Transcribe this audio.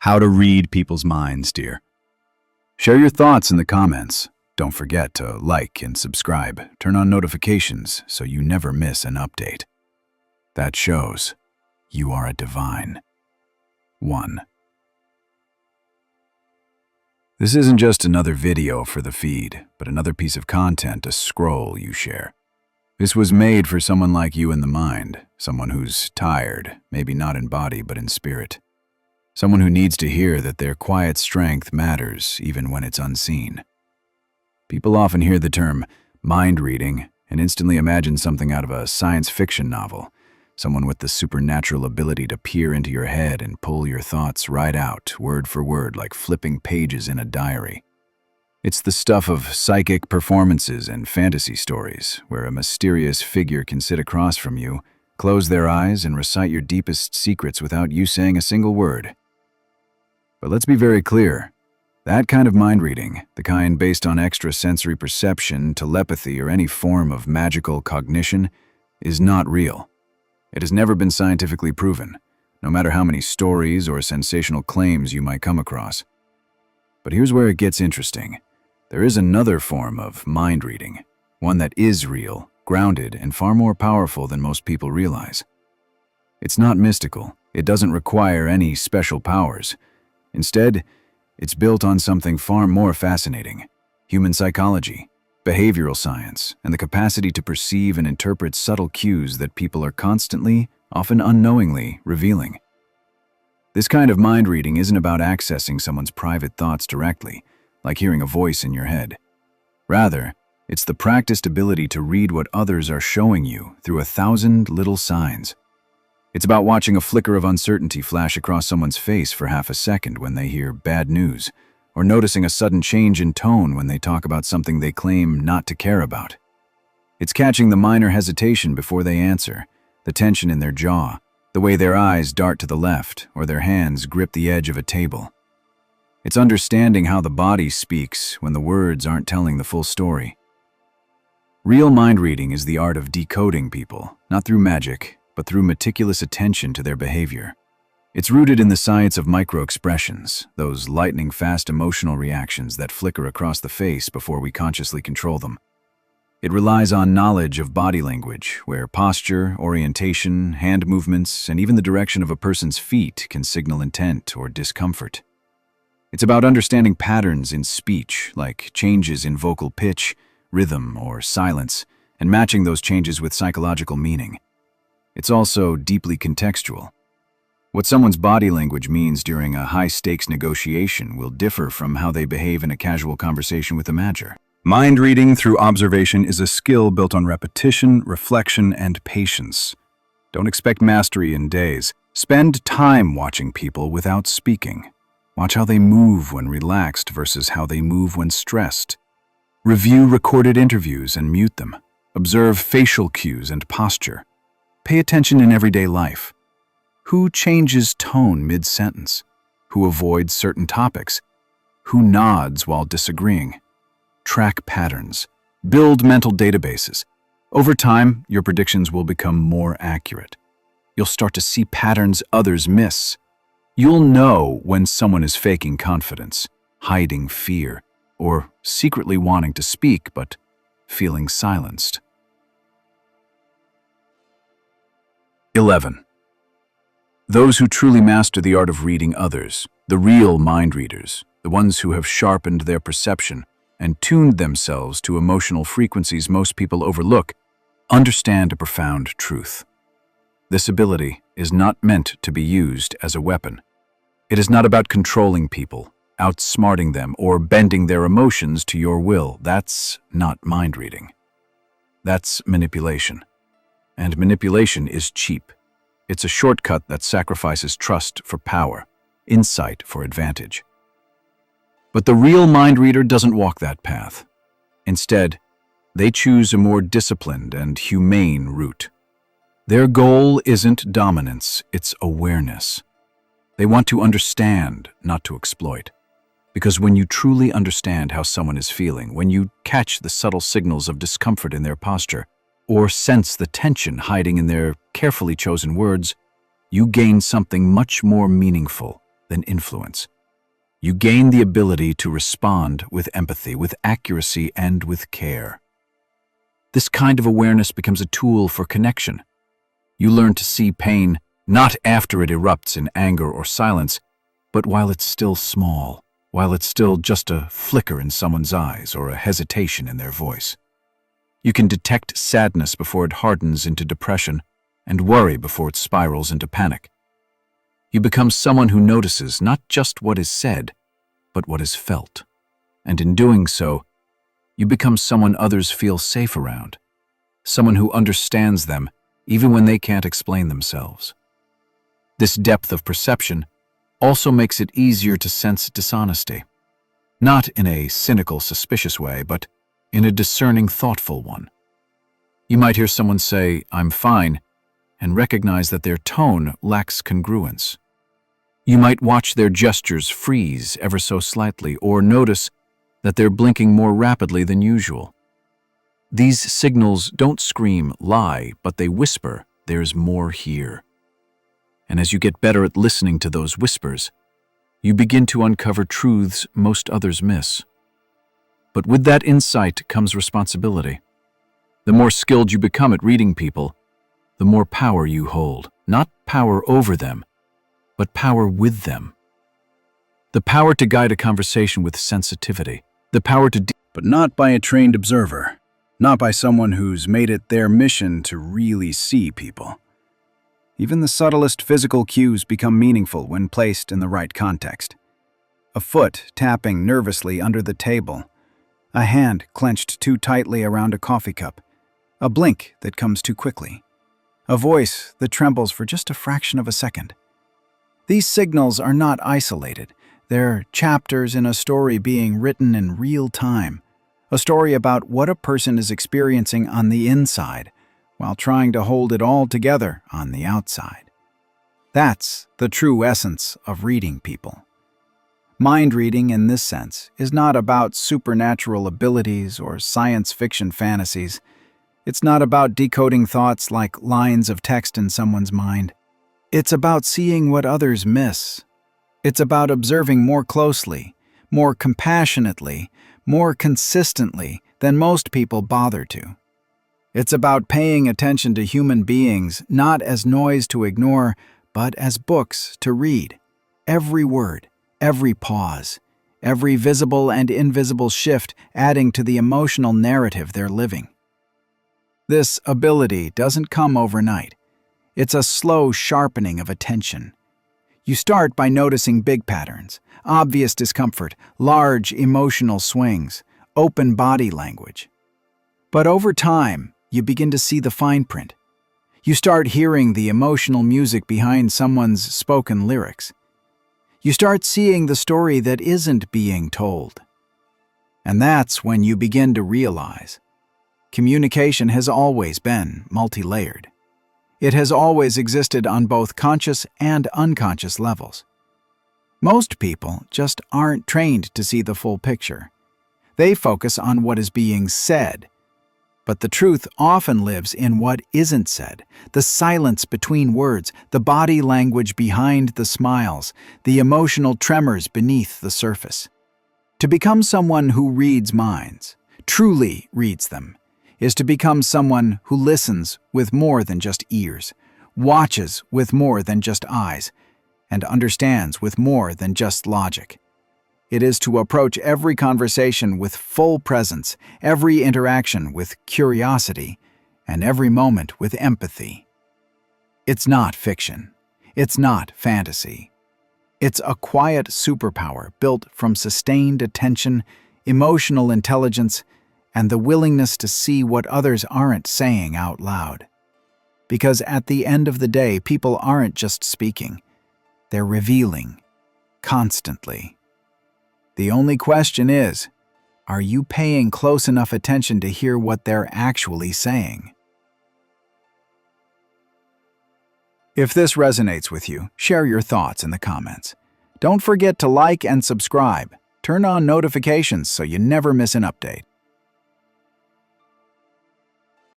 How to read people's minds, dear. Share your thoughts in the comments. Don't forget to like and subscribe. Turn on notifications so you never miss an update. That shows you are a divine. 1. This isn't just another video for the feed, but another piece of content, a scroll you share. This was made for someone like you in the mind, someone who's tired, maybe not in body but in spirit. Someone who needs to hear that their quiet strength matters even when it's unseen. People often hear the term mind reading and instantly imagine something out of a science fiction novel, someone with the supernatural ability to peer into your head and pull your thoughts right out, word for word, like flipping pages in a diary. It's the stuff of psychic performances and fantasy stories, where a mysterious figure can sit across from you, close their eyes, and recite your deepest secrets without you saying a single word. But let's be very clear. That kind of mind reading, the kind based on extrasensory perception, telepathy, or any form of magical cognition, is not real. It has never been scientifically proven, no matter how many stories or sensational claims you might come across. But here's where it gets interesting. There is another form of mind reading, one that is real, grounded, and far more powerful than most people realize. It's not mystical. It doesn't require any special powers. Instead, it's built on something far more fascinating: human psychology, behavioral science, and the capacity to perceive and interpret subtle cues that people are constantly, often unknowingly, revealing. This kind of mind reading isn't about accessing someone's private thoughts directly, like hearing a voice in your head. Rather, it's the practiced ability to read what others are showing you through 1,000 little signs. It's about watching a flicker of uncertainty flash across someone's face for half a second when they hear bad news, or noticing a sudden change in tone when they talk about something they claim not to care about. It's catching the minor hesitation before they answer, the tension in their jaw, the way their eyes dart to the left, or their hands grip the edge of a table. It's understanding how the body speaks when the words aren't telling the full story. Real mind reading is the art of decoding people, not through magic, but through meticulous attention to their behavior. It's rooted in the science of micro-expressions, those lightning-fast emotional reactions that flicker across the face before we consciously control them. It relies on knowledge of body language, where posture, orientation, hand movements, and even the direction of a person's feet can signal intent or discomfort. It's about understanding patterns in speech, like changes in vocal pitch, rhythm, or silence, and matching those changes with psychological meaning. It's also deeply contextual. What someone's body language means during a high-stakes negotiation will differ from how they behave in a casual conversation with a manager. Mind reading through observation is a skill built on repetition, reflection, and patience. Don't expect mastery in days. Spend time watching people without speaking. Watch how they move when relaxed versus how they move when stressed. Review recorded interviews and mute them. Observe facial cues and posture. Pay attention in everyday life. Who changes tone mid-sentence? Who avoids certain topics? Who nods while disagreeing? Track patterns. Build mental databases. Over time, your predictions will become more accurate. You'll start to see patterns others miss. You'll know when someone is faking confidence, hiding fear, or secretly wanting to speak but feeling silenced. 11. Those who truly master the art of reading others, the real mind readers, the ones who have sharpened their perception and tuned themselves to emotional frequencies most people overlook, understand a profound truth. This ability is not meant to be used as a weapon. It is not about controlling people, outsmarting them, or bending their emotions to your will. That's not mind reading. That's manipulation. And manipulation is cheap. It's a shortcut that sacrifices trust for power, insight for advantage. But the real mind reader doesn't walk that path. Instead, they choose a more disciplined and humane route. Their goal isn't dominance, it's awareness. They want to understand, not to exploit. Because when you truly understand how someone is feeling, when you catch the subtle signals of discomfort in their posture, or sense the tension hiding in their carefully chosen words, you gain something much more meaningful than influence. You gain the ability to respond with empathy, with accuracy, and with care. This kind of awareness becomes a tool for connection. You learn to see pain not after it erupts in anger or silence, but while it's still small, while it's still just a flicker in someone's eyes or a hesitation in their voice. You can detect sadness before it hardens into depression and worry before it spirals into panic. You become someone who notices not just what is said, but what is felt. And in doing so, you become someone others feel safe around, someone who understands them even when they can't explain themselves. This depth of perception also makes it easier to sense dishonesty, not in a cynical, suspicious way, but in a discerning, thoughtful one. You might hear someone say, "I'm fine," and recognize that their tone lacks congruence. You might watch their gestures freeze ever so slightly, or notice that they're blinking more rapidly than usual. These signals don't scream lie, but they whisper, "There's more here." And as you get better at listening to those whispers, you begin to uncover truths most others miss. But with that insight comes responsibility. The more skilled you become at reading people, the more power you hold. Not power over them, but power with them. The power to guide a conversation with sensitivity. The power to but not by a trained observer, not by someone who's made it their mission to really see people. Even the subtlest physical cues become meaningful when placed in the right context. A foot tapping nervously under the table, a hand clenched too tightly around a coffee cup, a blink that comes too quickly, a voice that trembles for just a fraction of a second. These signals are not isolated. They're chapters in a story being written in real time, a story about what a person is experiencing on the inside while trying to hold it all together on the outside. That's the true essence of reading people. Mind reading, in this sense, is not about supernatural abilities or science fiction fantasies. It's not about decoding thoughts like lines of text in someone's mind. It's about seeing what others miss. It's about observing more closely, more compassionately, more consistently than most people bother to. It's about paying attention to human beings not as noise to ignore, but as books to read. Every word, every pause, every visible and invisible shift adding to the emotional narrative they're living. This ability doesn't come overnight. It's a slow sharpening of attention. You start by noticing big patterns, obvious discomfort, large emotional swings, open body language. But over time, you begin to see the fine print. You start hearing the emotional music behind someone's spoken lyrics. You start seeing the story that isn't being told. And that's when you begin to realize communication has always been multi-layered. It has always existed on both conscious and unconscious levels. Most people just aren't trained to see the full picture. They focus on what is being said. But the truth often lives in what isn't said, the silence between words, the body language behind the smiles, the emotional tremors beneath the surface. To become someone who reads minds, truly reads them, is to become someone who listens with more than just ears, watches with more than just eyes, and understands with more than just logic. It is to approach every conversation with full presence, every interaction with curiosity, and every moment with empathy. It's not fiction. It's not fantasy. It's a quiet superpower built from sustained attention, emotional intelligence, and the willingness to see what others aren't saying out loud. Because at the end of the day, people aren't just speaking. They're revealing, constantly. The only question is, are you paying close enough attention to hear what they're actually saying? If this resonates with you, share your thoughts in the comments. Don't forget to like and subscribe. Turn on notifications so you never miss an update.